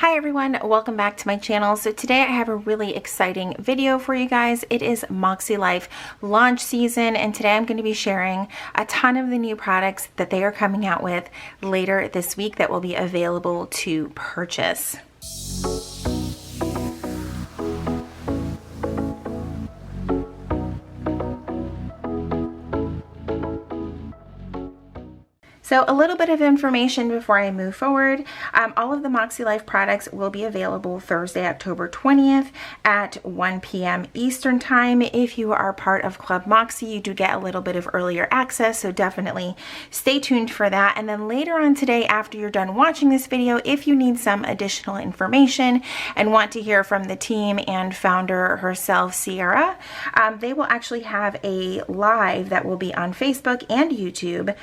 Hi everyone, welcome back to my channel. So today I have a really exciting video for you guys. It is Makselife launch season, and today I'm going to be sharing a ton of the new products that they are coming out with later this week that will be available to purchase. So a little bit of information before I move forward. All of the Makselife products will be available Thursday, October 20th at 1 p.m. Eastern Time. If you are part of Club Makse, you do get a little bit of earlier access, so definitely stay tuned for that. And then later on today, after you're done watching this video, if you need some additional information and want to hear from the team and founder herself, Sierra, they will actually have a live that will be on Facebook and YouTube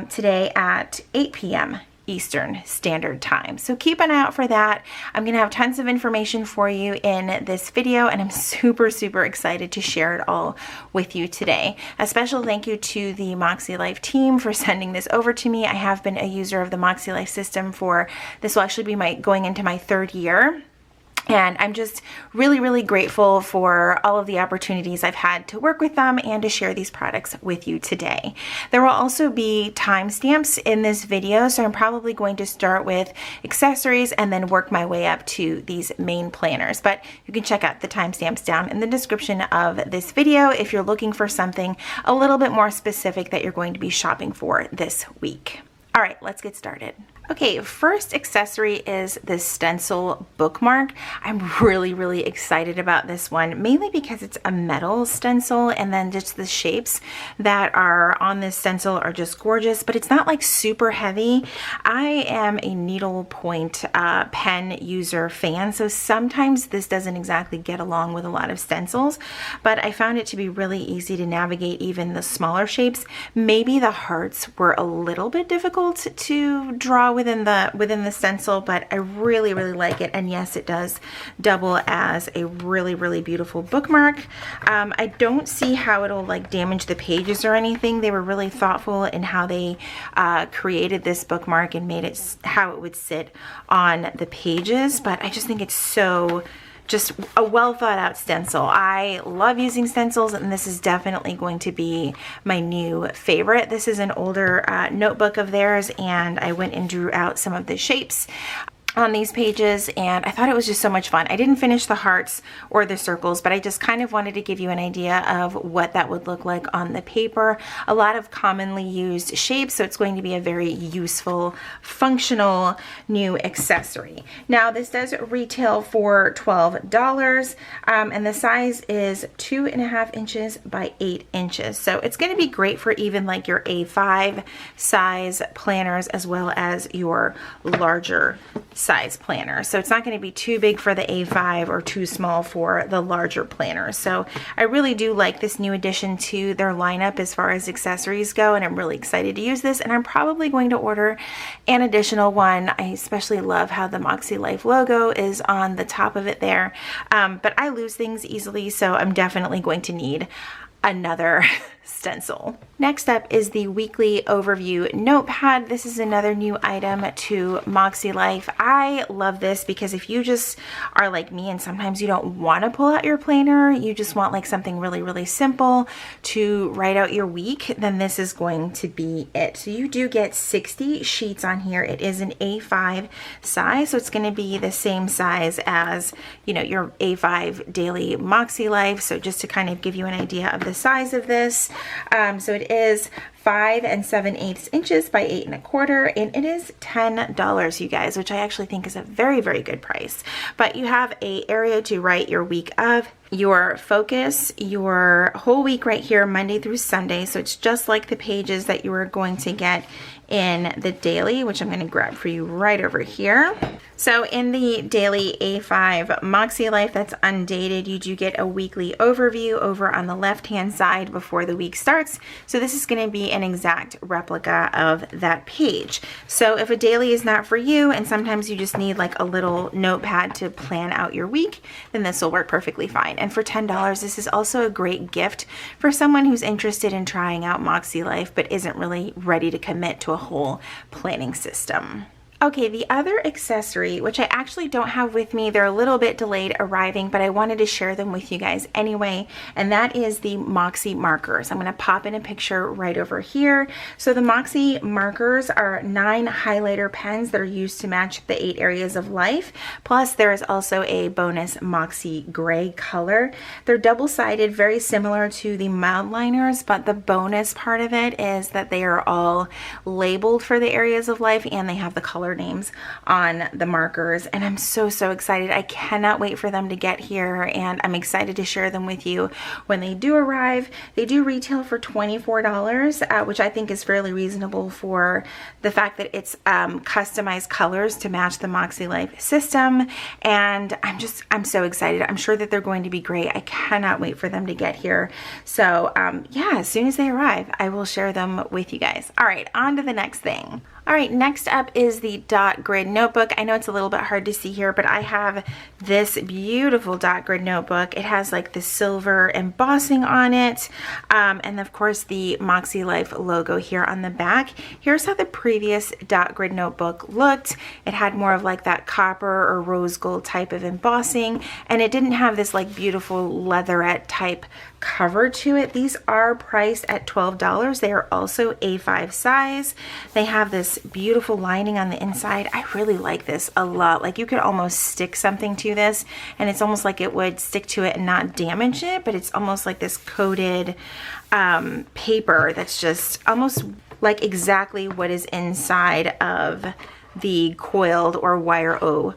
today at 8 p.m. Eastern Standard Time. So keep an eye out for that. I'm going to have tons of information for you in this video, and I'm super excited to share it all with you today. A special thank you to the Makselife team for sending this over to me. I have been a user of the Makselife system for, this will actually be going into my third year. And I'm just really grateful for all of the opportunities I've had to work with them and to share these products with you today. There will also be timestamps in this video, so I'm probably going to start with accessories and then work my way up to these main planners. But you can check out the timestamps down in the description of this video if you're looking for something a little bit more specific that you're going to be shopping for this week. All right, let's get started. Okay, first accessory is this stencil bookmark. I'm really excited about this one, mainly because it's a metal stencil, and then just the shapes that are on this stencil are just gorgeous, but it's not like super heavy. I am a needlepoint pen user fan, so sometimes this doesn't exactly get along with a lot of stencils, but I found it to be really easy to navigate even the smaller shapes. Maybe the hearts were a little bit difficult to draw within the stencil, but I really like it. And yes, it does double as a really beautiful bookmark. I don't see how it'll like damage the pages or anything. They were really thoughtful in how they created this bookmark and made it how it would sit on the pages, but I just think it's so just a well thought out stencil. I love using stencils, and this is definitely going to be my new favorite. This is an older notebook of theirs, and I went and drew out some of the shapes on these pages, and I thought it was just so much fun. I didn't finish the hearts or the circles, but I just kind of wanted to give you an idea of what that would look like on the paper. A lot of commonly used shapes, so it's going to be a very useful, functional new accessory. Now this does retail for $12, and the size is 2.5 inches by 8 inches. So it's going to be great for even like your A5 size planners as well as your larger size planner. So it's not going to be too big for the A5 or too small for the larger planners. So I really do like this new addition to their lineup as far as accessories go, and I'm really excited to use this, and I'm probably going to order an additional one. I especially love how the Makselife logo is on the top of it there, but I lose things easily, so I'm definitely going to need another stencil. Next up is the weekly overview notepad. This is another new item to Makselife. I love this because if you just are like me and sometimes you don't want to pull out your planner, you just want like something really simple to write out your week, then this is going to be it. So you do get 60 sheets on here. It is an A5 size, so it's going to be the same size as, you know, your A5 daily Makselife. So just to kind of give you an idea of the size of this, so it is 5 7/8 inches by 8 1/4, and it is $10, you guys, which I actually think is a very good price. But you have a area to write your week of, your focus, your whole week right here, Monday through Sunday. So it's just like the pages that you are going to get in the daily, which I'm going to grab for you right over here. So in the daily A5 Makselife that's undated, you do get a weekly overview over on the left hand side before the week starts. So this is going to be an exact replica of that page. So if a daily is not for you, and sometimes you just need like a little notepad to plan out your week, then this will work perfectly fine. And for $10, this is also a great gift for someone who's interested in trying out Makselife but isn't really ready to commit to a whole planning system. Okay, the other accessory, which I actually don't have with me, they're a little bit delayed arriving, but I wanted to share them with you guys anyway, and that is the Makse markers. I'm going to pop in a picture right over here. So the Makse markers are 9 highlighter pens that are used to match the 8 areas of life, plus there is also a bonus Makse gray color. They're double-sided, very similar to the mild liners, but the bonus part of it is that they are all labeled for the areas of life and they have the color names on the markers, and I'm so excited. I cannot wait for them to get here, and I'm excited to share them with you when they do arrive. They do retail for $24, which I think is fairly reasonable for the fact that it's customized colors to match the Makselife system, and I'm so excited. I'm sure that they're going to be great. I cannot wait for them to get here. So yeah, as soon as they arrive, I will share them with you guys. All right, on to the next thing. All right, next up is the dot grid notebook. I know it's a little bit hard to see here, but I have this beautiful dot grid notebook. It has like the silver embossing on it, and of course the Makselife logo here on the back. Here's how the previous dot grid notebook looked. It had more of like that copper or rose gold type of embossing, and it didn't have this like beautiful leatherette type cover to it. These are priced at $12. They are also A5 size. They have this beautiful lining on the inside. I really like this a lot. Like you could almost stick something to this and it's almost like it would stick to it and not damage it, but it's almost like this coated paper that's just almost like exactly what is inside of the coiled or wire O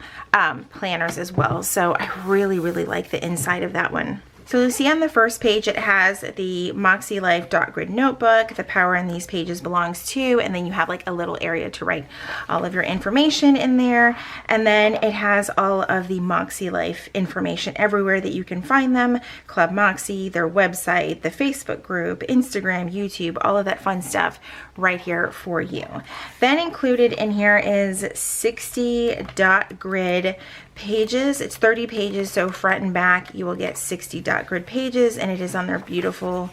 planners as well. So I really like the inside of that one. So you'll see on the first page it has the Makselife dot grid notebook, the power in these pages belongs to, and then you have like a little area to write all of your information in there. And then it has all of the Makselife information everywhere that you can find them. Club Makse, their website, the Facebook group, Instagram, YouTube, all of that fun stuff right here for you. Then included in here is 60 dot grid pages. It's 30 pages, so front and back you will get 60 dot grid pages, and it is on their beautiful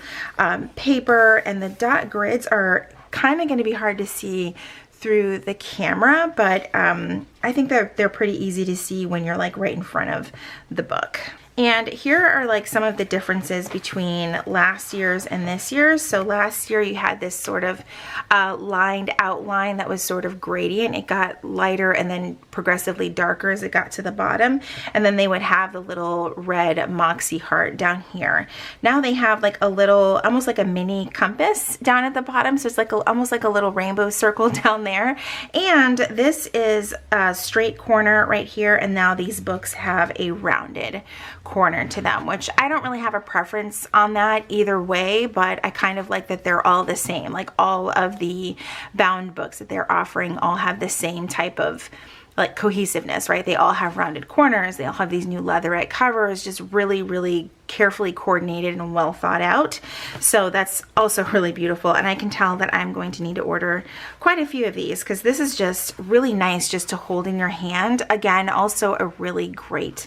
paper. And the dot grids are kind of going to be hard to see through the camera, but I think they're pretty easy to see when you're like right in front of the book. And here are like some of the differences between last year's and this year's. So last year you had this sort of lined outline that was sort of gradient. It got lighter and then progressively darker as it got to the bottom. And then they would have the little red Makse heart down here. Now they have like a little, almost like a mini compass down at the bottom. So it's like almost like a little rainbow circle down there. And this is a straight corner right here. And now these books have a rounded corner to them, which I don't really have a preference on that either way, but I kind of like that they're all the same. Like all of the bound books that they're offering all have the same type of like cohesiveness, right? They all have rounded corners. They all have these new leatherette covers, just really carefully coordinated and well thought out. So that's also really beautiful. And I can tell that I'm going to need to order quite a few of these because this is just really nice just to hold in your hand. Again, also a really great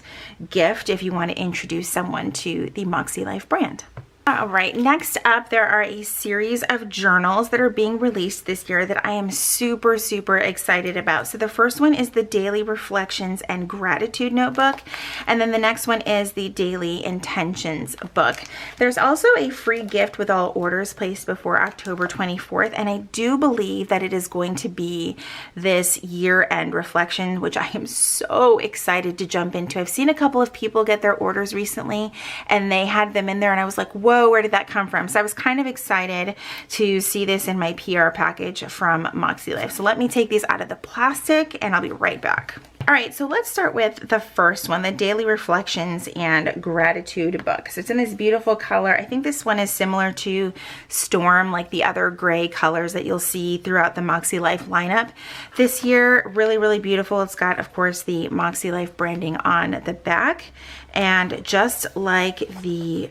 gift if you want to introduce someone to the Makselife brand. All right, next up, there are a series of journals that are being released this year that I am super excited about. So the first one is the Daily Reflections and Gratitude Notebook, and then the next one is the Daily Intentions book. There's also a free gift with all orders placed before October 24th, and I do believe that it is going to be this year-end reflection, which I am so excited to jump into. I've seen a couple of people get their orders recently, and they had them in there, and I was like, whoa, where did that come from? So I was kind of excited to see this in my PR package from Makselife. So let me take these out of the plastic and I'll be right back. All right, so let's start with the first one, the Daily Reflections and Gratitude book. So it's in this beautiful color. I think this one is similar to Storm, like the other gray colors that you'll see throughout the Makselife lineup this year. Really beautiful. It's got, of course, the Makselife branding on the back. And just like the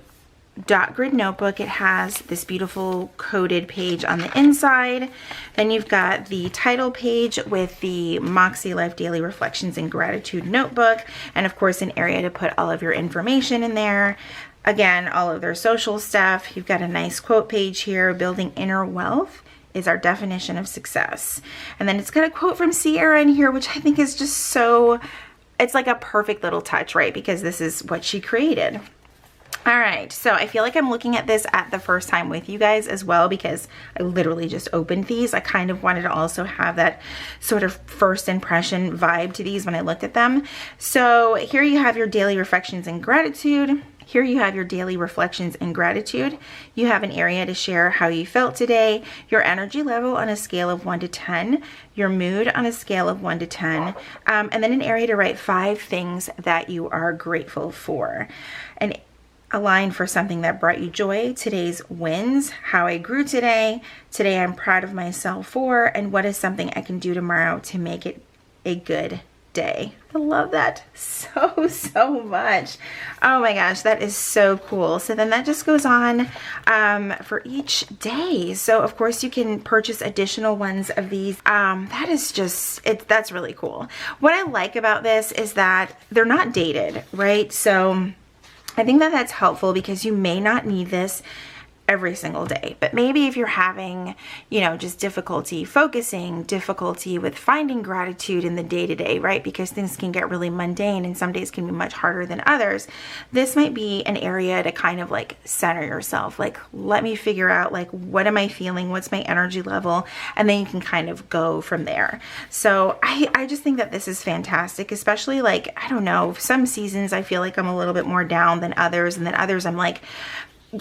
dot grid notebook, it has this beautiful coded page on the inside. Then you've got the title page with the Makselife Daily Reflections and Gratitude notebook, and of course an area to put all of your information in there. Again, all of their social stuff. You've got a nice quote page here, building inner wealth is our definition of success. And then it's got a quote from Sierra in here, which I think is just so, it's like a perfect little touch, right? Because this is what she created. All right, so I feel like I'm looking at this at the first time with you guys as well, because I literally just opened these. I kind of wanted to also have that sort of first impression vibe to these when I looked at them. So here you have your daily reflections and gratitude. Here you have your daily reflections and gratitude. You have an area to share how you felt today, your energy level on a scale of 1 to 10, your mood on a scale of 1 to 10, and then an area to write 5 things that you are grateful for. And a line for something that brought you joy, today's wins, how I grew today, today I'm proud of myself for, and what is something I can do tomorrow to make it a good day. I love that so much. Oh my gosh, that is so cool. So then that just goes on for each day. So of course you can purchase additional ones of these. That is just, that's really cool. What I like about this is that they're not dated, right? So I think that that's helpful because you may not need this every single day, but maybe if you're having, you know, just difficulty focusing, difficulty with finding gratitude in the day-to-day, right? Because things can get really mundane and some days can be much harder than others. This might be an area to kind of like center yourself. Like, let me figure out like, what am I feeling? What's my energy level? And then you can kind of go from there. So I just think that this is fantastic, especially like, I don't know, some seasons I feel like I'm a little bit more down than others, and then others I'm like,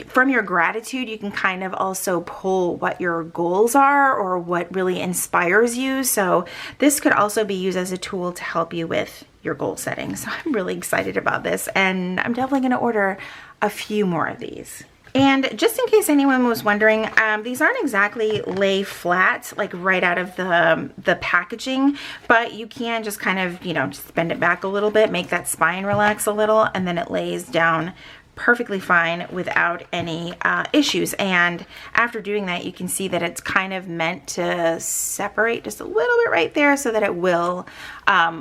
from your gratitude, you can kind of also pull what your goals are or what really inspires you. So this could also be used as a tool to help you with your goal setting. So I'm really excited about this, and I'm definitely going to order a few more of these. And just in case anyone was wondering, these aren't exactly lay flat, like right out of the packaging, but you can just kind of, you know, just bend it back a little bit, make that spine relax a little, and then it lays down perfectly fine without any issues. And after doing that, you can see that it's kind of meant to separate just a little bit right there so that it will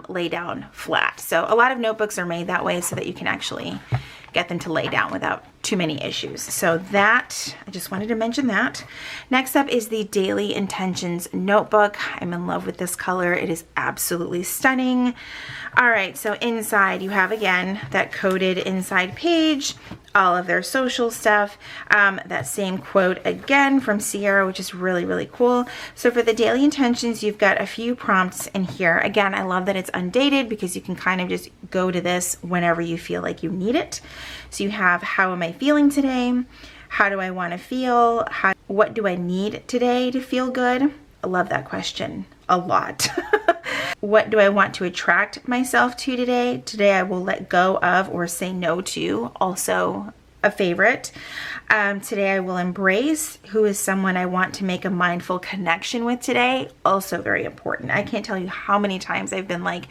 lay down flat. So a lot of notebooks are made that way so that you can actually get them to lay down without too many issues. So that, I just wanted to mention that. Next up is the Daily Intentions notebook. I'm in love with this color. It is absolutely stunning. All right, so inside you have, again, that coded inside page, all of their social stuff, that same quote again from Sierra, which is really cool. So for the Daily Intentions, you've got a few prompts in here. Again, I love that it's undated because you can kind of just go to this whenever you feel like you need it. So you have, how am I feeling today? How do I want to feel? What do I need today to feel good? I love that question a lot. What do I want to attract myself to today? Today I will let go of or say no to, also a favorite. Today I will embrace who is someone I want to make a mindful connection with today, also very important. I can't tell you how many times I've been like,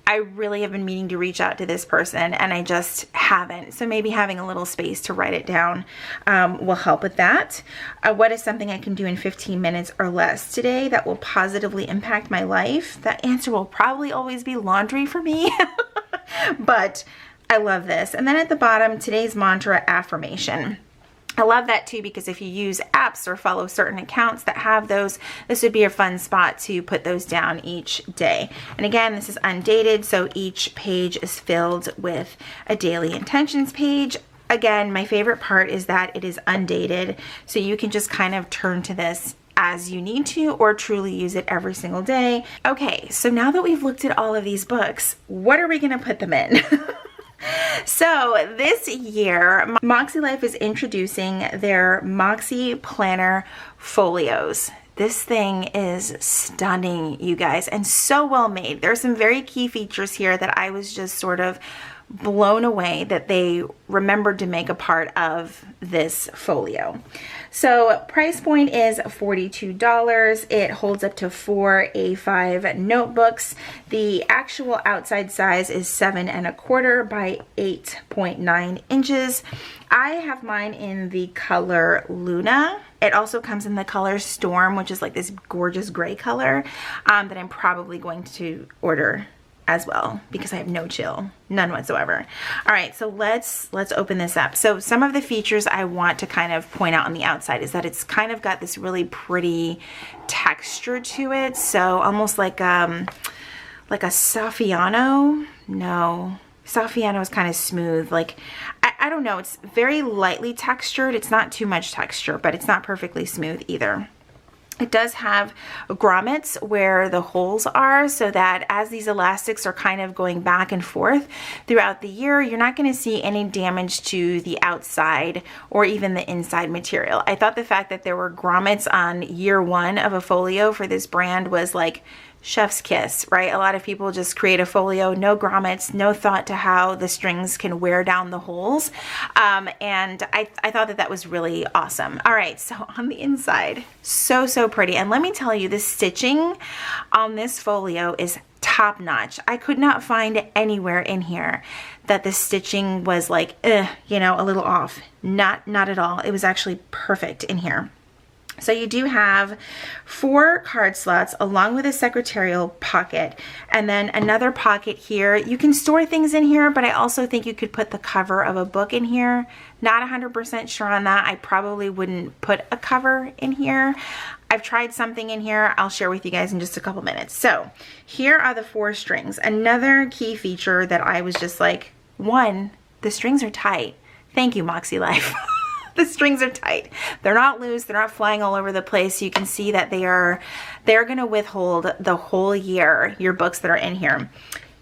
I really have been meaning to reach out to this person and I just haven't. So maybe having a little space to write it down will help with that. What is something I can do in 15 minutes or less today that will positively impact my life? That answer will probably always be laundry for me, but I love this. And then at the bottom, today's mantra affirmation. I love that too, because if you use apps or follow certain accounts that have those, this would be a fun spot to put those down each day. And again, this is undated, so each page is filled with a daily intentions page. Again, my favorite part is that it is undated, so you can just kind of turn to this as you need to or truly use it every single day. Okay, so now that we've looked at all of these books, what are we going to put them in? So this year, Makselife is introducing their Makse Planner Folios. This thing is stunning, you guys, and so well made. There's some very key features here that I was just sort of blown away that they remembered to make a part of this folio. So price point is $42. It holds up to 4 A5 notebooks. The actual outside size is 7 1/4 by 8.9 inches. I have mine in the color Luna. It also comes in the color Storm, which is like this gorgeous gray color that I'm probably going to order as well because I have no chill, none whatsoever. All right, so let's open this up. So some of the features I want to kind of point out on the outside is that it's kind of got this really pretty texture to it. So almost like a Saffiano. No, Saffiano is kind of smooth. Like, I don't know, it's very lightly textured. It's not too much texture, but it's not perfectly smooth either. It does have grommets where the holes are, so that as these elastics are kind of going back and forth throughout the year, you're not going to see any damage to the outside or even the inside material. I thought the fact that there were grommets on year one of a folio for this brand was like chef's kiss, right? A lot of people just create a folio, no grommets, no thought to how the strings can wear down the holes. And I thought that that was really awesome. All right, so on the inside, so pretty. And let me tell you, the stitching on this folio is top notch. I could not find anywhere in here that the stitching was like, you know, a little off. Not at all. It was actually perfect in here. So you do have 4 card slots along with a secretarial pocket, and then another pocket here. You can store things in here, but I also think you could put the cover of a book in here. Not 100% sure on that. I probably wouldn't put a cover in here. I've tried something in here. I'll share with you guys in just a couple minutes. So here are the 4 strings. Another key feature that I was just like, 1, the strings are tight. Thank you, Makselife. The strings are tight. They're not loose. They're not flying all over the place. You can see that they're going to withhold the whole year your books that are in here.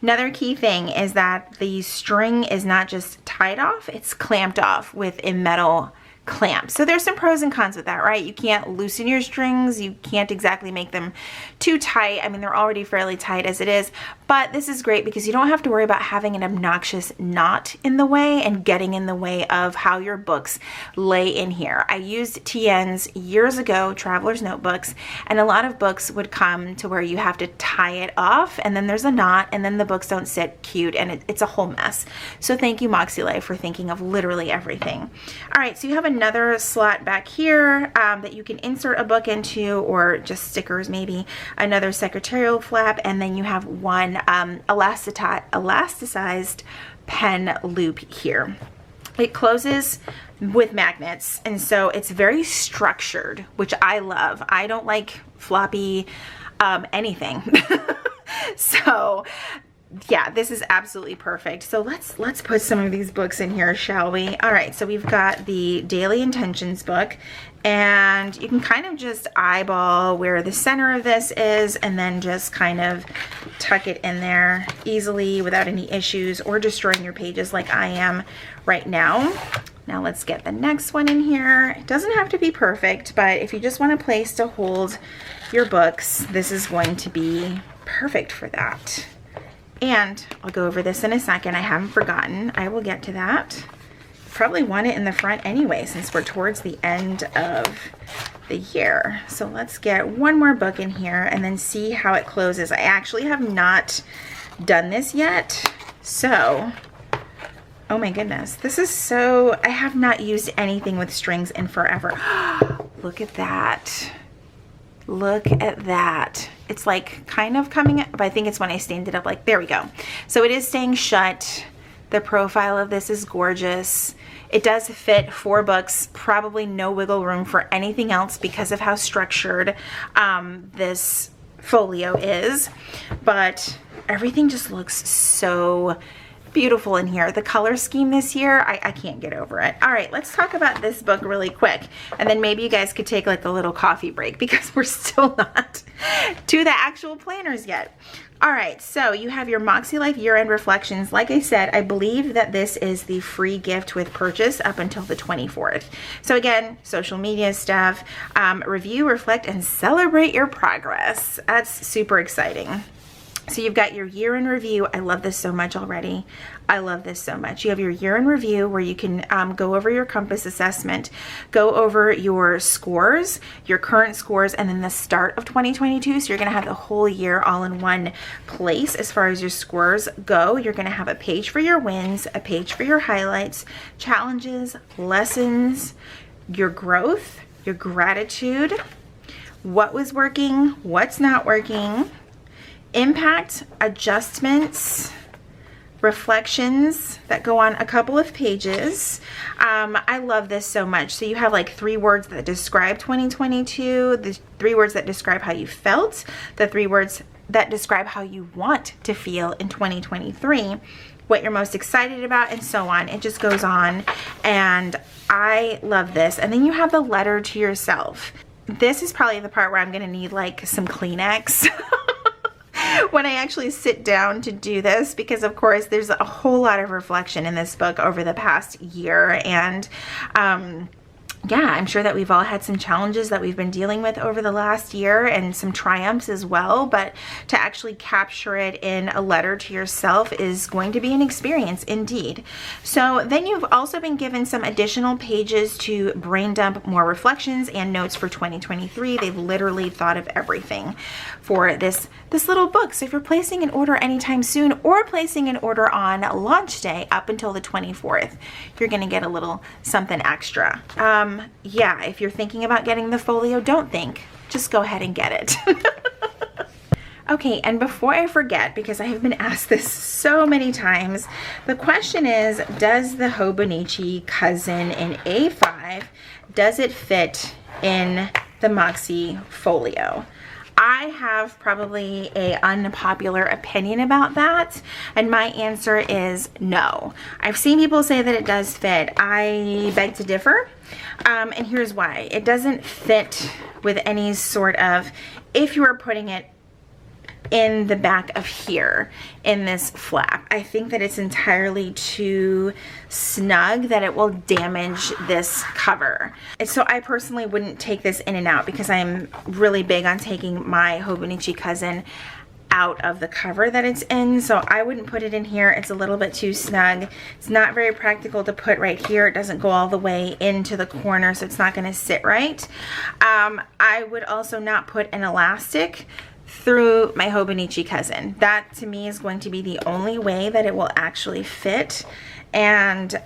Another key thing is that the string is not just tied off, it's clamped off with a metal clamp. So there's some pros and cons with that, right? You can't loosen your strings. You can't exactly make them too tight. I mean, they're already fairly tight as it is, but this is great because you don't have to worry about having an obnoxious knot in the way and getting in the way of how your books lay in here. I used TNs years ago, Traveler's Notebooks, and a lot of books would come to where you have to tie it off and then there's a knot and then the books don't sit cute and it's a whole mess. So thank you, Makselife, for thinking of literally everything. All right, so you have another slot back here that you can insert a book into, or just stickers maybe, another secretarial flap, and then you have one elasticized pen loop here. It closes with magnets, and so it's very structured, which I love. I don't like floppy anything. So yeah, this is absolutely perfect. So let's put some of these books in here, shall we? All right, so we've got the Daily Intentions book, and you can kind of just eyeball where the center of this is and then just kind of tuck it in there easily without any issues or destroying your pages like I am right now. Now let's get the next one in here. It doesn't have to be perfect, but if you just want a place to hold your books, this is going to be perfect for that. And I'll go over this in a second. I haven't forgotten. I will get to that. Probably want it in the front anyway since we're towards the end of the year. So let's get one more book in here and then see how it closes. I actually have not done this yet. So, oh my goodness. This is so, I have not used anything with strings in forever. Look at that. Look at that. It's like kind of coming up, but I think it's when I stand it up, like, there we go. So it is staying shut. The profile of this is gorgeous. It does fit 4 books, probably no wiggle room for anything else because of how structured this folio is, but everything just looks so beautiful in here. The color scheme this year, I can't get over it. All right, let's talk about this book really quick, and then maybe you guys could take like a little coffee break because we're still not to the actual planners yet. All right, so you have your Makselife year-end reflections. Like I said, I believe that this is the free gift with purchase up until the 24th. So again, social media stuff, review, reflect, and celebrate your progress. That's super exciting. So you've got your year in review. I love this so much already. I love this so much. You have your year in review where you can go over your compass assessment, go over your scores, your current scores, and then the start of 2022. So you're going to have the whole year all in one place as far as your scores go. You're going to have a page for your wins, a page for your highlights, challenges, lessons, your growth, your gratitude, what was working, what's not working, impact, adjustments, reflections that go on a couple of pages. I love this so much. So you have like 3 words that describe 2022, the 3 words that describe how you felt, the 3 words that describe how you want to feel in 2023, what you're most excited about, and so on. It just goes on, and I love this. And then you have the letter to yourself. This is probably the part where I'm gonna need like some Kleenex when I actually sit down to do this, because of course there's a whole lot of reflection in this book over the past year, and yeah, I'm sure that we've all had some challenges that we've been dealing with over the last year, and some triumphs as well, but to actually capture it in a letter to yourself is going to be an experience indeed. So then you've also been given some additional pages to brain dump more reflections and notes for 2023. They've literally thought of everything for this little book. So if you're placing an order anytime soon, or placing an order on launch day up until the 24th, you're gonna get a little something extra. Yeah, if you're thinking about getting the folio, don't think, just go ahead and get it. Okay, and before I forget, because I have been asked this so many times, the question is, does the Hobonichi Cousin in A5, does it fit in the Makse Folio? I have probably an unpopular opinion about that, and my answer is no. I've seen people say that it does fit. I beg to differ, and here's why. It doesn't fit with any sort of, if you are putting it in the back of here in this flap, I think that it's entirely too snug, that it will damage this cover. And so I personally wouldn't take this in and out, because I'm really big on taking my Hobonichi Cousin out of the cover that it's in. So I wouldn't put it in here. It's a little bit too snug. It's not very practical to put right here. It doesn't go all the way into the corner, so it's not going to sit right. I would also not put an elastic through my Hobonichi Cousin. That to me is going to be the only way that it will actually fit. And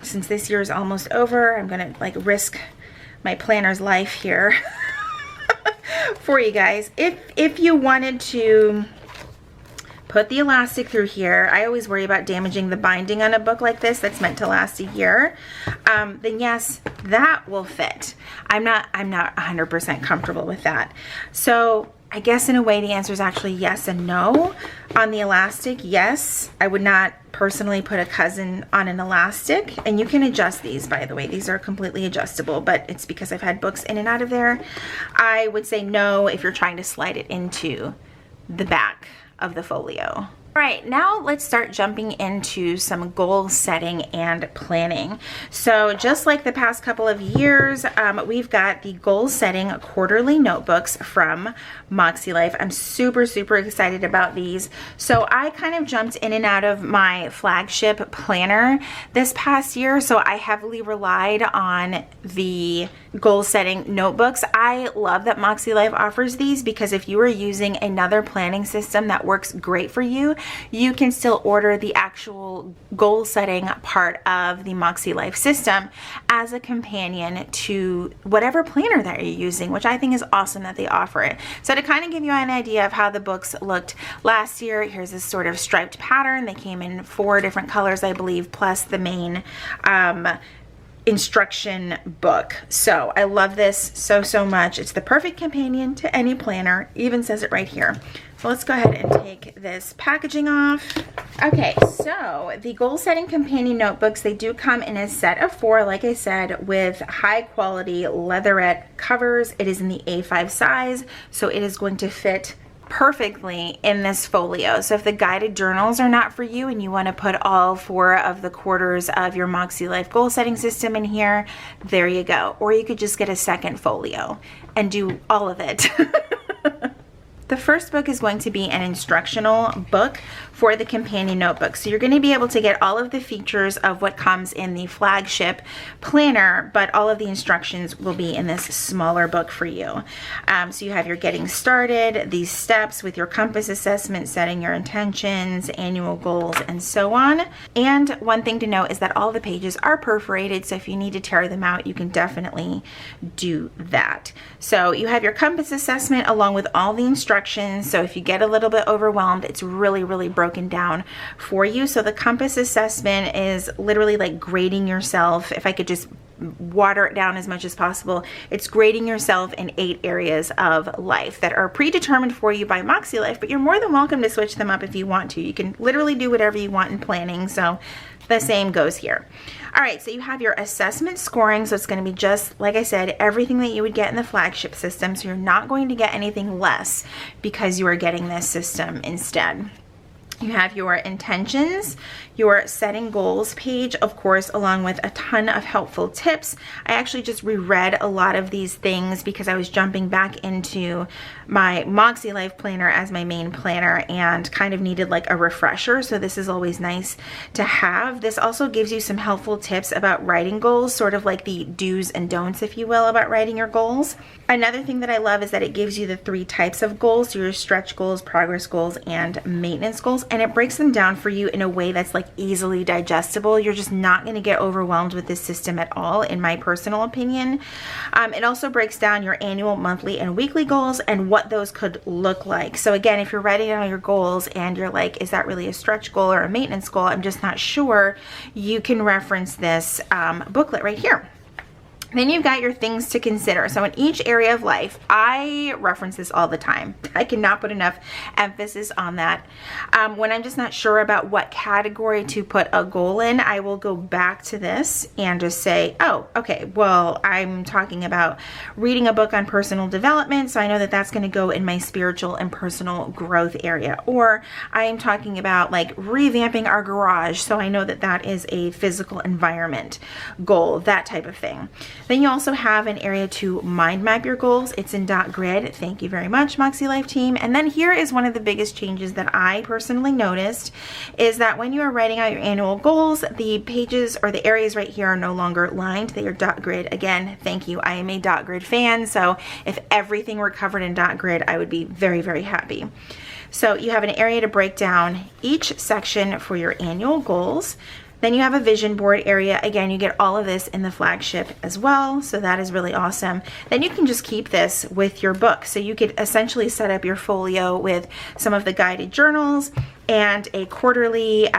since this year is almost over, I'm gonna like risk my planner's life here for you guys. If you wanted to put the elastic through here, I always worry about damaging the binding on a book like this that's meant to last a year, then yes, that will fit. I'm not 100% comfortable with that. So I guess in a way the answer is actually yes and no. On the elastic, yes, I would not personally put a cousin on an elastic, and you can adjust these, by the way. These are completely adjustable, but it's because I've had books in and out of there. I would say no if you're trying to slide it into the back of the folio. All right, now let's start jumping into some goal setting and planning. So just like the past couple of years, we've got the goal setting quarterly notebooks from Makselife. I'm super, super excited about these. So I kind of jumped in and out of my flagship planner this past year, so I heavily relied on the goal setting notebooks. I love that Makselife offers these, because if you are using another planning system that works great for you, you can still order the actual goal setting part of the Makselife system as a companion to whatever planner that you're using, which I think is awesome that they offer it. So to kind of give you an idea of how the books looked last year, here's this sort of striped pattern. They came in 4 different colors, I believe, plus the main instruction book. So I love this so much. It's the perfect companion to any planner, even says it right here. So let's go ahead and take this packaging off. Okay, so the goal setting companion notebooks, they do come in a set of 4, like I said, with high quality leatherette covers. It is in the A5 size, so it is going to fit perfectly in this folio. So if the guided journals are not for you and you want to put all 4 of the quarters of your Makselife goal setting system in here, there you go. Or you could just get a second folio and do all of it. The first book is going to be an instructional book for the companion notebook. So you're going to be able to get all of the features of what comes in the flagship planner, but all of the instructions will be in this smaller book for you. So you have your getting started, these steps with your compass assessment, setting your intentions, annual goals, and so on. And one thing to note is that all the pages are perforated, so if you need to tear them out, you can definitely do that. So you have your compass assessment along with all the instructions instructions. So if you get a little bit overwhelmed, it's really broken down for you. So the compass assessment is literally like grading yourself. If I could just water it down as much as possible, it's grading yourself in 8 areas of life that are predetermined for you by Makselife, but you're more than welcome to switch them up if you want to. You can literally do whatever you want in planning, so the same goes here. All right, so you have your assessment scoring, so it's going to be just, like I said, everything that you would get in the Flagship system, so you're not going to get anything less because you are getting this system instead. You have your intentions, your setting goals page, of course, along with a ton of helpful tips. I actually just reread a lot of these things because I was jumping back into my Makselife planner as my main planner and kind of needed like a refresher. So this is always nice to have. This also gives you some helpful tips about writing goals, sort of like the do's and don'ts, if you will, about writing your goals. Another thing that I love is that it gives you the 3 types of goals, so your stretch goals, progress goals, and maintenance goals, and it breaks them down for you in a way that's like easily digestible. You're just not going to get overwhelmed with this system at all, in my personal opinion. It also breaks down your annual, monthly, and weekly goals and what those could look like. So again, if you're writing down your goals and you're like, is that really a stretch goal or a maintenance goal? I'm just not sure. You can reference this booklet right here. Then you've got your things to consider. So in each area of life, I reference this all the time. I cannot put enough emphasis on that. When I'm just not sure about what category to put a goal in, I will go back to this and just say, oh, okay, well, I'm talking about reading a book on personal development, so I know that that's going to go in my spiritual and personal growth area. Or I am talking about like revamping our garage, so I know that that is a physical environment goal, that type of thing. Then you also have an area to mind map your goals. It's in .grid. Thank you very much, Makselife team. And then here is one of the biggest changes that I personally noticed is that when you are writing out your annual goals, the pages or the areas right here are no longer lined. They are .grid. Again, thank you. I am a .grid fan, so if everything were covered in .grid, I would be very happy. So you have an area to break down each section for your annual goals. Then you have a vision board area. Again, you get all of this in the Flagship as well, so that is really awesome. Then you can just keep this with your book. So you could essentially set up your folio with some of the guided journals and a quarterly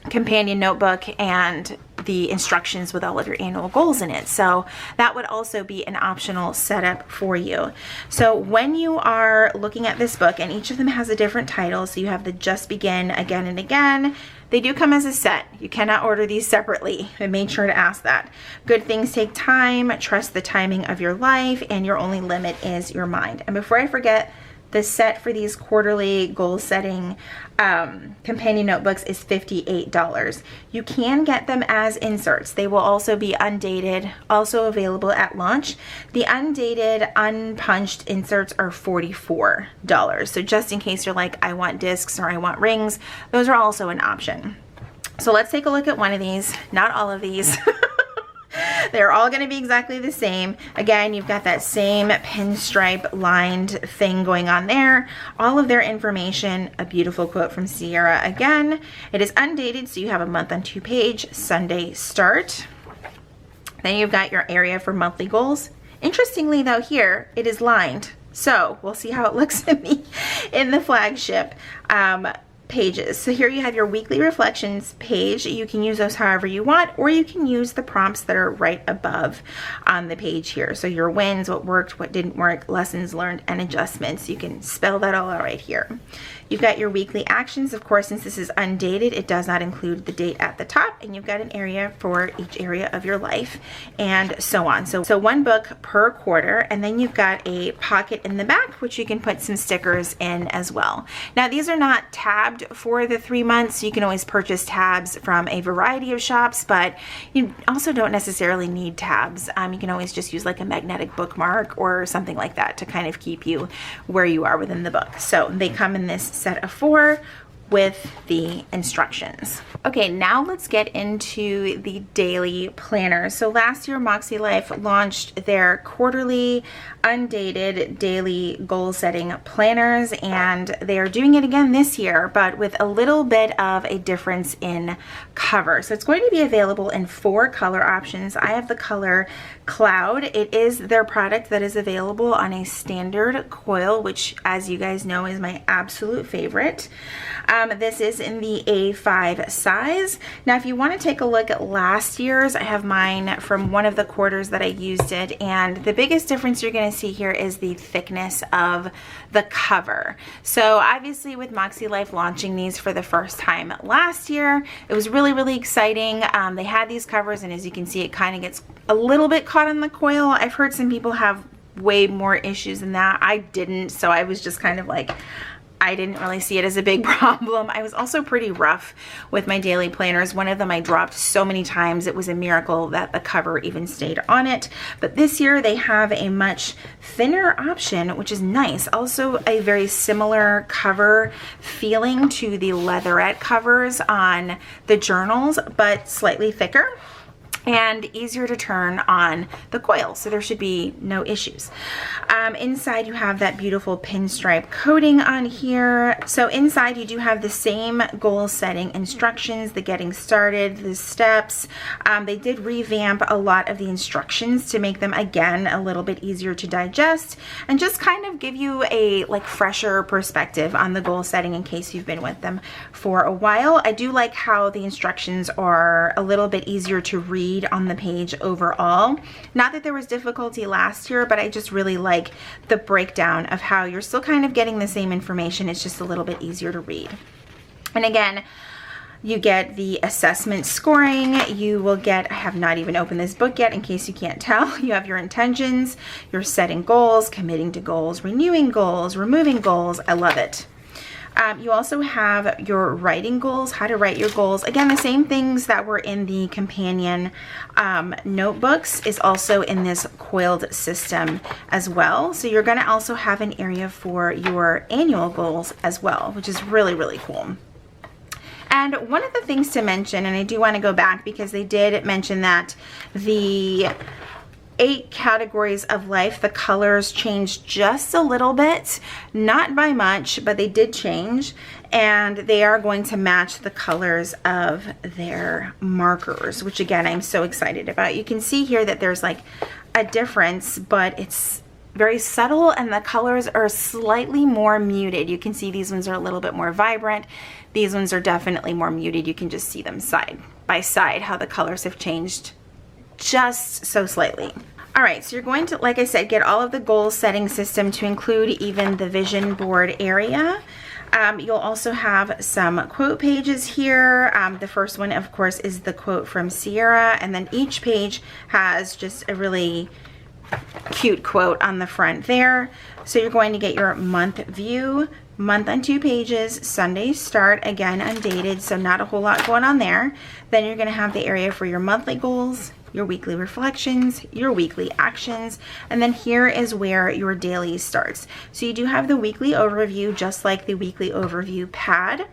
companion notebook and the instructions with all of your annual goals in it. So that would also be an optional setup for you. So when you are looking at this book, and each of them has a different title, so you have the Just Begin, Again and Again. They do come as a set. You cannot order these separately. I made sure to ask that. Good Things Take Time, Trust the Timing of Your Life, and Your Only Limit is Your Mind. And before I forget, the set for these quarterly goal setting companion notebooks is $58. You can get them as inserts. They will also be undated, also available at launch. The undated, unpunched inserts are $44. So just in case you're like, I want discs or I want rings, those are also an option. So let's take a look at one of these, not all of these. They're all going to be exactly the same. Again, you've got that same pinstripe lined thing going on there. All of their information, a beautiful quote from Sierra again. It is undated, so you have a month on 2-page, Sunday start. Then you've got your area for monthly goals. Interestingly though, here it is lined. So we'll see how it looks in the Flagship pages. So here you have your weekly reflections page. You can use those however you want, or you can use the prompts that are right above on the page here. So your wins, what worked, what didn't work, lessons learned, and adjustments. You can spell that all out right here. You've got your weekly actions. Of course, since this is undated, it does not include the date at the top, and you've got an area for each area of your life, and so on. So one book per quarter, and then you've got a pocket in the back, which you can put some stickers in as well. Now, these are not tabbed for the 3 months. You can always purchase tabs from a variety of shops, but you also don't necessarily need tabs. You can always just use like a magnetic bookmark or something like that to kind of keep you where you are within the book. So they come in this set of 4 with the instructions. Okay, now let's get into the daily planners. So last year Makselife launched their quarterly undated daily goal setting planners, and they are doing it again this year, but with a little bit of a difference in cover. So it's going to be available in 4 color options. I have the color Cloud. It is their product that is available on a standard coil, which, as you guys know, is my absolute favorite. This is in the A5 size. Now, if you want to take a look at last year's, I have mine from one of the quarters that I used it, and the biggest difference you're going to see here is the thickness of the cover. So obviously with Makselife launching these for the first time last year, it was really exciting. They had these covers, and as you can see, it kind of gets a little bit caught in the coil. I've heard some people have way more issues than that. I didn't, so I was just kind of like, I didn't really see it as a big problem. I was also pretty rough with my daily planners. One of them I dropped so many times, it was a miracle that the cover even stayed on it. But this year they have a much thinner option, which is nice. Also a very similar cover feeling to the leatherette covers on the journals, but slightly thicker and easier to turn on the coil, so there should be no issues. Inside you have that beautiful pinstripe coating on here. So inside you do have the same goal setting instructions, the getting started, the steps. They did revamp a lot of the instructions to make them, again, a little bit easier to digest and just kind of give you a fresher perspective on the goal setting in case you've been with them for a while. I do like how the instructions are a little bit easier to read on the page overall. Not that there was difficulty last year, but I just really like the breakdown of how you're still kind of getting the same information. It's just a little bit easier to read. And again, you get the assessment scoring. You will get, I have not even opened this book yet in case you can't tell. You have your intentions, your setting goals, committing to goals, renewing goals, removing goals. I love it. You also have your writing goals, how to write your goals. Again, the same things that were in the companion notebooks is also in this coiled system as well. So you're going to also have an area for your annual goals as well, which is really cool. And one of the things to mention, and I do want to go back because they did mention that the 8 categories of life, the colors changed just a little bit, not by much, but they did change, and they are going to match the colors of their markers, which again, I'm so excited about. You can see here that there's like a difference, but it's very subtle and the colors are slightly more muted. You can see these ones are a little bit more vibrant. These ones are definitely more muted. You can just see them side by side, how the colors have changed just so slightly. All right, so you're going to, like I said, get all of the goal setting system to include even the vision board area. You'll also have some quote pages here. The first one, of course, is the quote from Sierra, and then each page has just a really cute quote on the front there. So you're going to get your month view, month on 2 pages, Sunday start, again undated, so not a whole lot going on there. Then you're going to have the area for your monthly goals, your weekly reflections, your weekly actions, and then here is where your daily starts. So you do have the weekly overview, just like the weekly overview pad,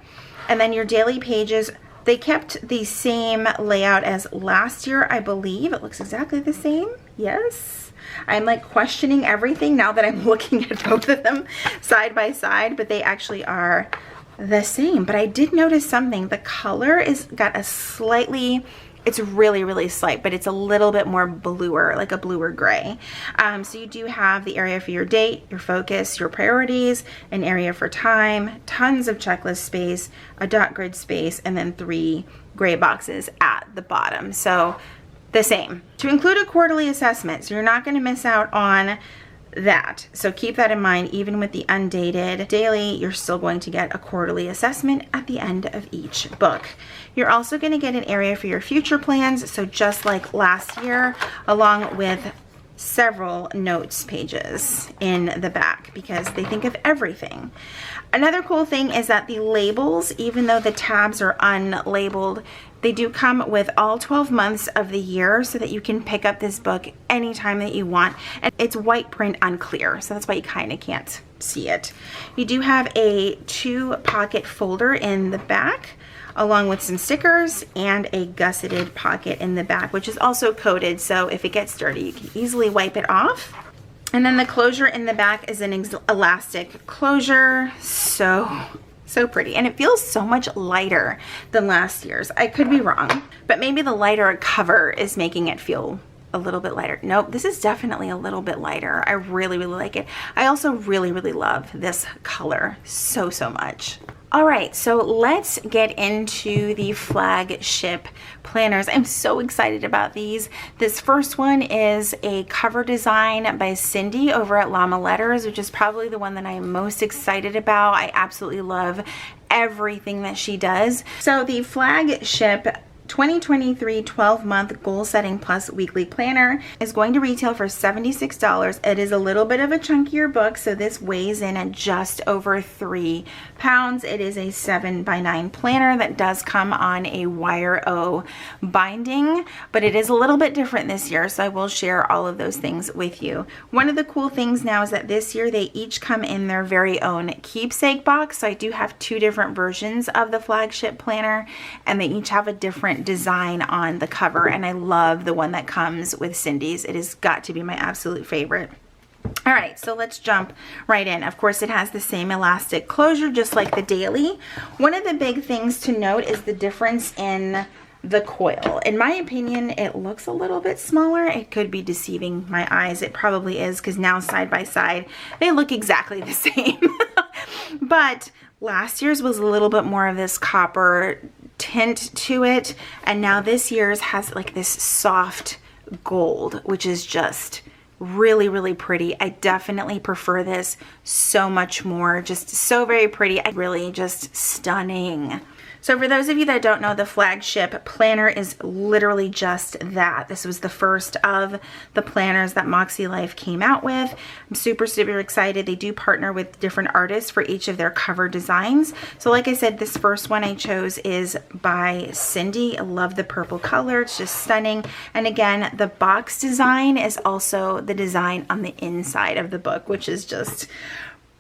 and then your daily pages, they kept the same layout as last year, I believe. It looks exactly the same. Yes. I'm like questioning everything now that I'm looking at both of them side by side, but they actually are the same. But I did notice something. The color is got a slightly, it's really slight, but it's a little bit more bluer, like a bluer gray. So you do have the area for your date, your focus, your priorities, an area for time, tons of checklist space, a dot grid space, and then 3 gray boxes at the bottom. So the same. To include a quarterly assessment, so you're not going to miss out on that. So keep that in mind. Even with the undated daily, you're still going to get a quarterly assessment at the end of each book. You're also going to get an area for your future plans. So just like last year, along with several notes pages in the back because they think of everything. Another cool thing is that the labels, even though the tabs are unlabeled, they do come with all 12 months of the year so that you can pick up this book anytime that you want. And it's white print on clear, so that's why you kind of can't see it. You do have a 2-pocket folder in the back, along with some stickers and a gusseted pocket in the back, which is also coated, so if it gets dirty, you can easily wipe it off. And then the closure in the back is an elastic closure. So pretty, and it feels so much lighter than last year's. I could be wrong, but maybe the lighter cover is making it feel a little bit lighter. Nope, this is definitely a little bit lighter. I really like it. I also really love this color so much. All right, so let's get into the flagship planners. I'm so excited about these. This first one is a cover design by Cindy over at Llama Letters, which is probably the one that I'm most excited about. I absolutely love everything that she does. So the flagship 2023 12-month goal setting plus weekly planner is going to retail for $76. It is a little bit of a chunkier book, so this weighs in at just over 3 pounds. It is a 7x9 planner that does come on a wire O binding, but it is a little bit different this year, so I will share all of those things with you. One of the cool things now is that this year they each come in their very own keepsake box, so I do have 2 different versions of the flagship planner, and they each have a different design on the cover, and I love the one that comes with Cindy's. It has got to be my absolute favorite. All right, so let's jump right in. Of course, it has the same elastic closure just like the daily. One of the big things to note is the difference in the coil. In my opinion, it looks a little bit smaller. It could be deceiving my eyes. It probably is, because now side by side they look exactly the same. But last year's was a little bit more of this copper tint to it, and now this year's has like this soft gold, which is just really pretty. I definitely prefer this so much more. Just so very pretty. Really just stunning. So for those of you that don't know, the flagship planner is literally just that. This was the first of the planners that Makselife came out with. I'm super excited. They do partner with different artists for each of their cover designs. So like I said, this first one I chose is by Cindy. I love the purple color. It's just stunning. And again, the box design is also the design on the inside of the book, which is just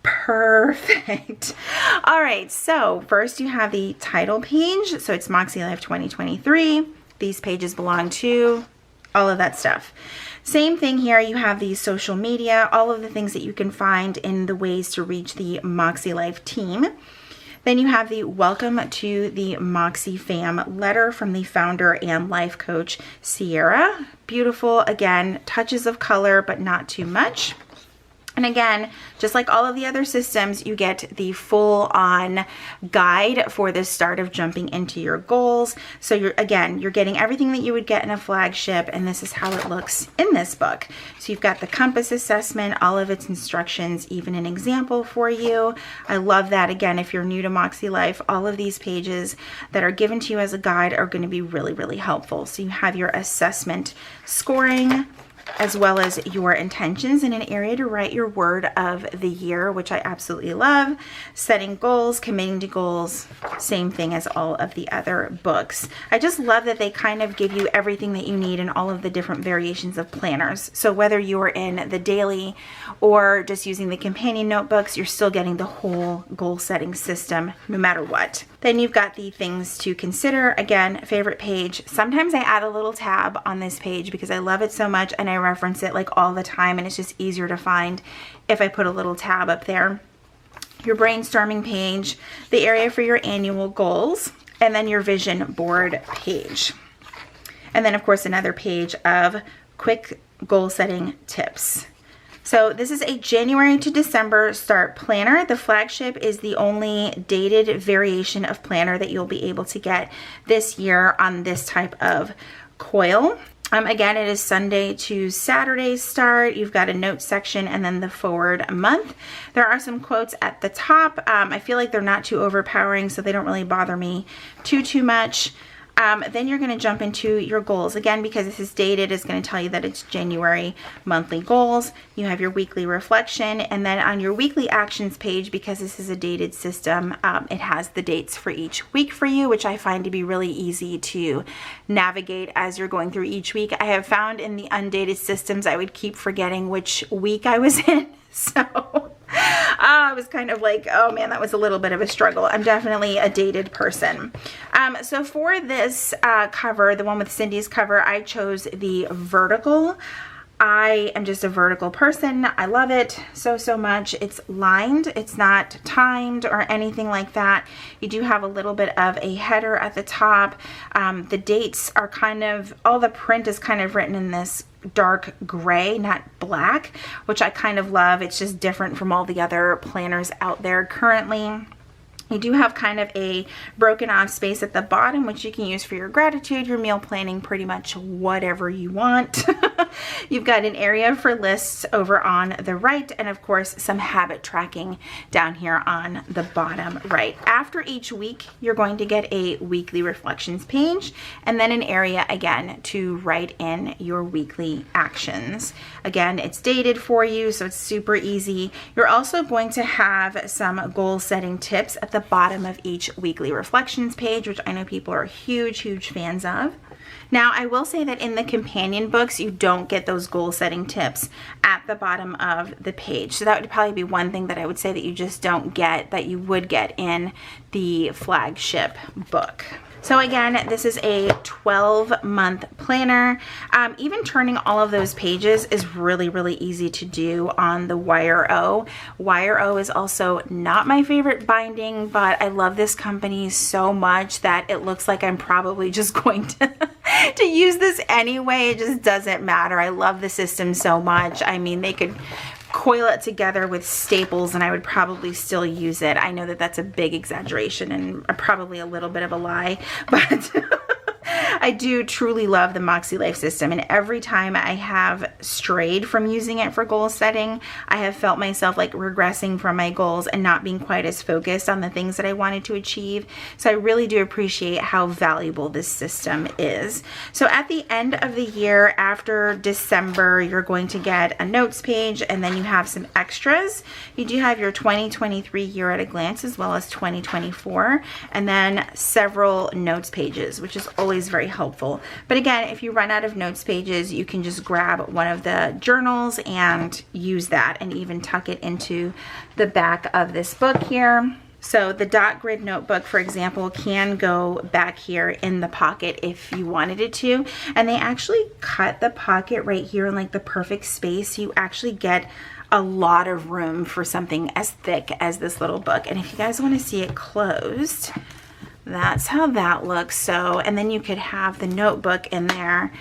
perfect. All right, so first you have the title page. So it's Makselife 2023. These pages belong to all of that stuff. Same thing here. You have the social media, all of the things that you can find in the ways to reach the Makselife team. Then you have the welcome to the Moxie fam letter from the founder and life coach, Sierra. Beautiful, again, touches of color, but not too much. And again, just like all of the other systems, you get the full-on guide for the start of jumping into your goals. So you're getting everything that you would get in a flagship, and this is how it looks in this book. So you've got the compass assessment, all of its instructions, even an example for you. I love that. Again, if you're new to Makselife, all of these pages that are given to you as a guide are going to be really helpful. So you have your assessment scoring, as well as your intentions and an area to write your word of the year, which I absolutely love. Setting goals, committing to goals, same thing as all of the other books. I just love that they kind of give you everything that you need in all of the different variations of planners. So whether you're in the daily or just using the companion notebooks, you're still getting the whole goal setting system no matter what. Then you've got the things to consider. Again, favorite page. Sometimes I add a little tab on this page because I love it so much and I reference it like all the time, and it's just easier to find if I put a little tab up there. Your brainstorming page, the area for your annual goals, and then your vision board page. And then of course another page of quick goal setting tips. So this is a January to December start planner. The flagship is the only dated variation of planner that you'll be able to get this year on this type of coil. Again, it is Sunday to Saturday start. You've got a note section and then the forward month. There are some quotes at the top. I feel like they're not too overpowering, so they don't really bother me too much. Then you're going to jump into your goals. Again, because this is dated, it's going to tell you that it's January monthly goals. You have your weekly reflection, and then on your weekly actions page, because this is a dated system, it has the dates for each week for you, which I find to be really easy to navigate as you're going through each week. I have found in the undated systems I would keep forgetting which week I was in. So I was kind of like, oh man, that was a little bit of a struggle. I'm definitely a dated person. So for this cover, the one with Cindy's cover, I chose the vertical. I am just a vertical person. I love it so much. It's lined. It's not timed or anything like that. You do have a little bit of a header at the top. The dates are kind of, all the print is kind of written in this dark gray, not black, which I kind of love. It's just different from all the other planners out there currently. You do have kind of a broken off space at the bottom, which you can use for your gratitude, your meal planning, pretty much whatever you want. You've got an area for lists over on the right, and of course some habit tracking down here on the bottom right. After each week, you're going to get a weekly reflections page, and then an area again to write in your weekly actions. Again, it's dated for you, so it's super easy. You're also going to have some goal setting tips at the bottom of each weekly reflections page, which I know people are huge fans of. Now, I will say that in the companion books, you don't get those goal setting tips at the bottom of the page. So that would probably be one thing that I would say that you just don't get, that you would get in the flagship book. So again, this is a 12-month planner. Even turning all of those pages is really easy to do on the Wire O. Wire O is also not my favorite binding, but I love this company so much that it looks like I'm probably just going to use this anyway. It just doesn't matter. I love the system so much. I mean, they could coil it together with staples and I would probably still use it. I know that that's a big exaggeration and probably a little bit of a lie, but I do truly love the Makselife system, and every time I have strayed from using it for goal setting, I have felt myself like regressing from my goals and not being quite as focused on the things that I wanted to achieve. So I really do appreciate how valuable this system is. So at the end of the year, after December, you're going to get a notes page, and then you have some extras. You do have your 2023 year at a glance, as well as 2024, and then several notes pages, which is always very helpful. But again, if you run out of notes pages, you can just grab one of the journals and use that, and even tuck it into the back of this book here. So the dot grid notebook, for example, can go back here in the pocket if you wanted it to. And they actually cut the pocket right here in like the perfect space. You actually get a lot of room for something as thick as this little book. And if you guys want to see it closed, that's how that looks. So, and then you could have the notebook in there,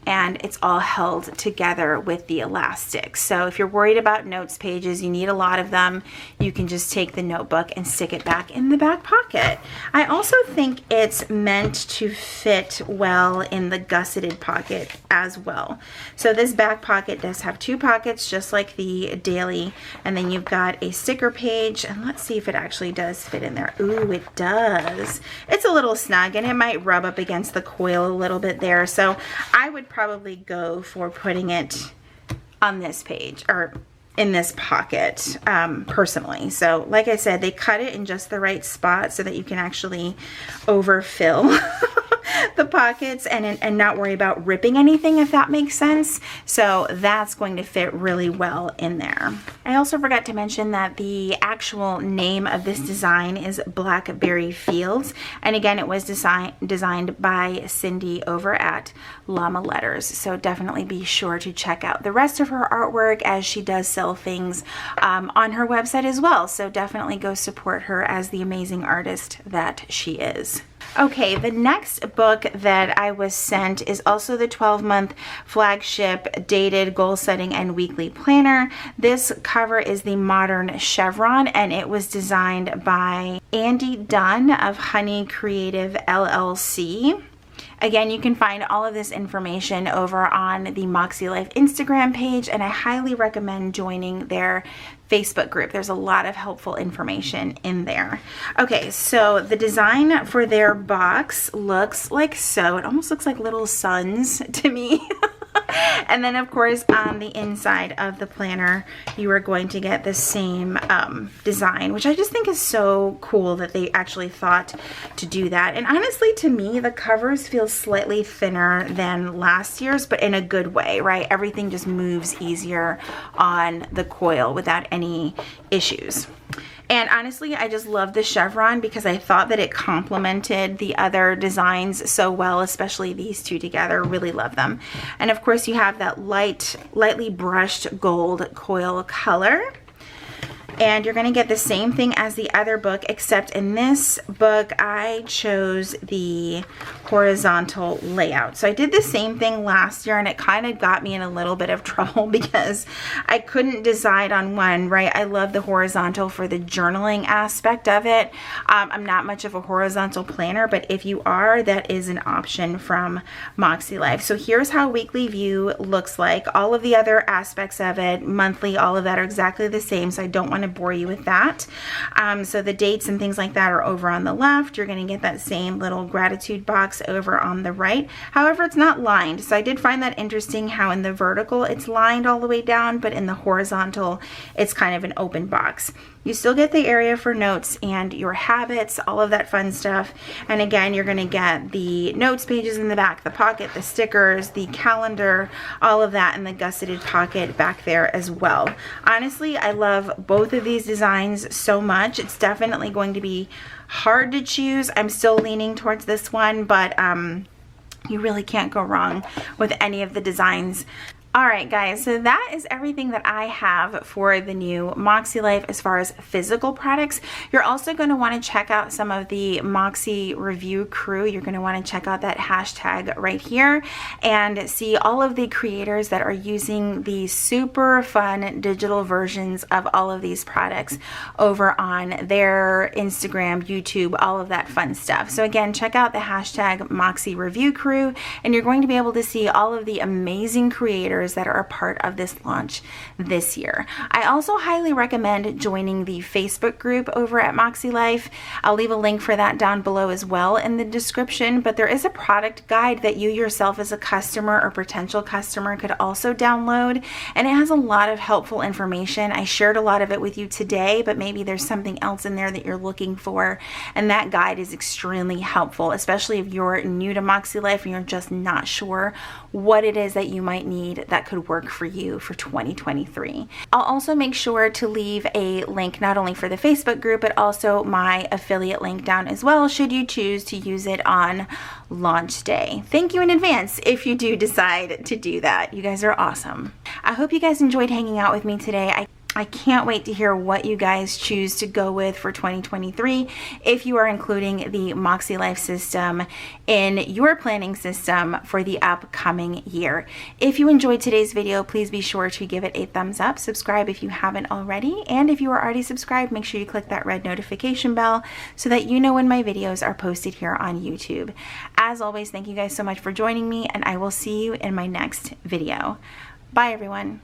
and it's all held together with the elastic. So if you're worried about notes pages, you need a lot of them, you can just take the notebook and stick it back in the back pocket. I also think it's meant to fit well in the gusseted pocket as well. So this back pocket does have two pockets, just like the daily, and then you've got a sticker page, and let's see if it actually does fit in there. Ooh, it does. It's a little snug, and it might rub up against the coil a little bit there. So I would probably go for putting it on this page or in this pocket personally. So like I said, they cut it in just the right spot so that you can actually overfill the pockets and not worry about ripping anything, if that makes sense. So that's going to fit really well in there. I also forgot to mention that the actual name of this design is Blackberry Fields, and again, it was designed by Cindy over at Llama Letters. So definitely be sure to check out the rest of her artwork, as she does sell things on her website as well. So definitely go support her as the amazing artist that she is. Okay, the next book that I was sent is also the 12-month flagship dated goal setting and weekly planner. This cover is the modern chevron, and it was designed by Andy Dunn of Honey Creative LLC. Again, you can find all of this information over on the Makselife Instagram page, and I highly recommend joining their Facebook group. There's a lot of helpful information in there. Okay, so the design for their box looks like so. It almost looks like little suns to me. And then of course on the inside of the planner you are going to get the same design, which I just think is so cool that they actually thought to do that. And honestly, to me the covers feel slightly thinner than last year's, but in a good way, right? Everything just moves easier on the coil without any issues. And honestly, I just love the chevron because I thought that it complemented the other designs so well, especially these two together. Really love them. And of course you have that lightly brushed gold coil color. And you're going to get the same thing as the other book, except in this book I chose the horizontal layout. So I did the same thing last year and it kind of got me in a little bit of trouble because I couldn't decide on one, right? I love the horizontal for the journaling aspect of it. I'm not much of a horizontal planner, but if you are, that is an option from Makselife. So here's how weekly view looks like. All of the other aspects of it, monthly, all of that are exactly the same, so I don't want to bore you with that. So the dates and things like that are over on the left. You're going to get that same little gratitude box over on the right. However, it's not lined, so I did find that interesting how in the vertical it's lined all the way down, but in the horizontal it's kind of an open box. You still get the area for notes and your habits, all of that fun stuff. And again, you're going to get the notes pages in the back, the pocket, the stickers, the calendar, all of that in the gusseted pocket back there as well. Honestly, I love both of these designs so much. It's definitely going to be hard to choose. I'm still leaning towards this one, but you really can't go wrong with any of the designs. Alright guys, so that is everything that I have for the new Makselife as far as physical products. You're also going to want to check out some of the Moxie review crew. You're going to want to check out that hashtag right here and see all of the creators that are using the super fun digital versions of all of these products over on their Instagram, YouTube, all of that fun stuff. So again, check out the hashtag Moxie review crew and you're going to be able to see all of the amazing creators that are a part of this launch this year. I also highly recommend joining the Facebook group over at Makselife. I'll leave a link for that down below as well in the description, but there is a product guide that you yourself as a customer or potential customer could also download, and it has a lot of helpful information. I shared a lot of it with you today, but maybe there's something else in there that you're looking for, and that guide is extremely helpful, especially if you're new to Makselife and you're just not sure what it is that you might need that could work for you for 2023. I'll also make sure to leave a link not only for the Facebook group, but also my affiliate link down as well, should you choose to use it on launch day. Thank you in advance if you do decide to do that. You guys are awesome. I hope you guys enjoyed hanging out with me today. I can't wait to hear what you guys choose to go with for 2023 if you are including the Makselife system in your planning system for the upcoming year. If you enjoyed today's video, please be sure to give it a thumbs up, subscribe if you haven't already, and if you are already subscribed, make sure you click that red notification bell so that you know when my videos are posted here on YouTube. As always, thank you guys so much for joining me, and I will see you in my next video. Bye everyone.